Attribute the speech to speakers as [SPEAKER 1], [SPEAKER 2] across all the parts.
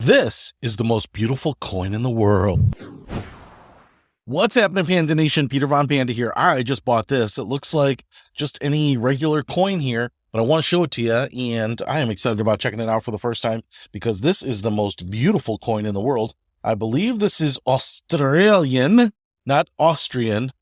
[SPEAKER 1] This is the most beautiful coin in the world. What's happening, Panda Nation? Peter Von Panda here. I just bought this. It looks like just any regular coin here, but I want to show it to you, and I am excited about checking it out for the first time because this is the most beautiful coin in the world. I believe this is Australian, not Austrian.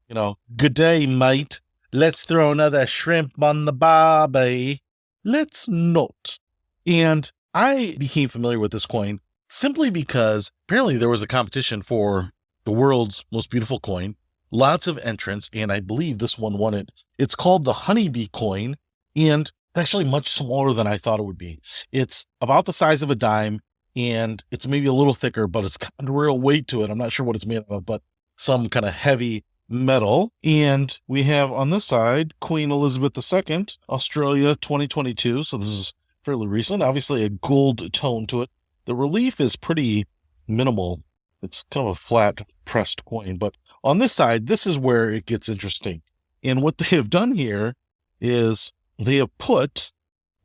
[SPEAKER 1] You know, good day, mate. Let's throw another shrimp on the barbie. Let's not. And I became familiar with this coin simply because apparently there was a competition for the world's most beautiful coin, lots of entrants, and I believe this one won it. It's called the Honeybee coin, and actually much smaller than I thought it would be. It's about the size of a dime, and it's maybe a little thicker, but it's got a real weight to it. I'm not sure what it's made of, but some kind of heavy metal. And we have on this side Queen Elizabeth II, Australia 2022. So this is fairly recent, obviously a gold tone to it. The relief is pretty minimal. It's kind of a flat pressed coin, but on this side, this is where it gets interesting. And what they have done here is they have put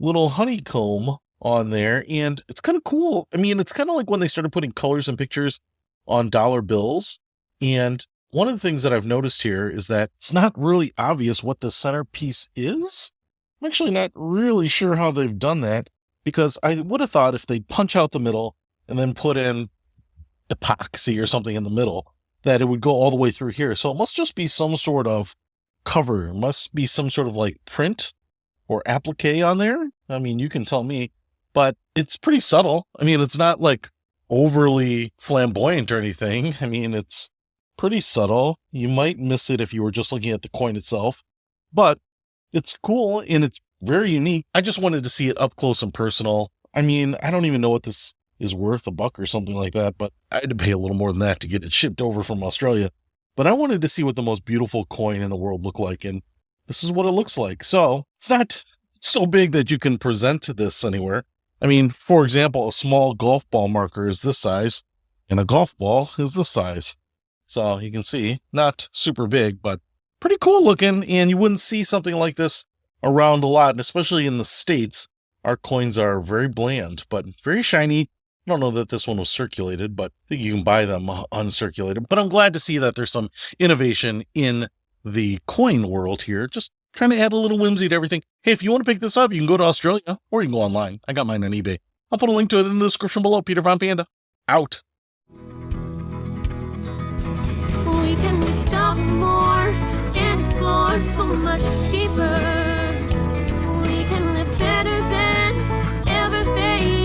[SPEAKER 1] little honeycomb on there, and it's kind of cool. I mean, it's kind of like when they started putting colors and pictures on dollar bills. And one of the things that I've noticed here is that it's not really obvious what the centerpiece is. I'm actually not really sure how they've done that, because I would have thought if they punch out the middle and then put in epoxy or something in the middle, that it would go all the way through here. So it must just be some sort of cover. It must be some sort of like print or applique on there. I mean, you can tell me, but it's pretty subtle. I mean, it's not like overly flamboyant or anything. I mean, it's pretty subtle. You might miss it if you were just looking at the coin itself, but it's cool and it's very unique. I just wanted to see it up close and personal. I mean, I don't even know what this is worth, $1 or something like that, but I had to pay a little more than that to get it shipped over from Australia. But I wanted to see what the most beautiful coin in the world looked like, and this is what it looks like. So it's not so big that you can present this anywhere. I mean, for example, a small golf ball marker is this size, and a golf ball is this size. So you can see, not super big, but pretty cool looking, and you wouldn't see something like this around a lot, and especially in the States. Our coins are very bland, but very shiny. I don't know that this one was circulated, but I think you can buy them uncirculated. But I'm glad to see that there's some innovation in the coin world here. Just trying to add a little whimsy to everything. Hey, if you want to pick this up, you can go to Australia, or you can go online. I got mine on eBay. I'll put a link to it in the description below. Peter Von Panda, out.
[SPEAKER 2] We can discover more and explore so much deeper. We can live better than ever face.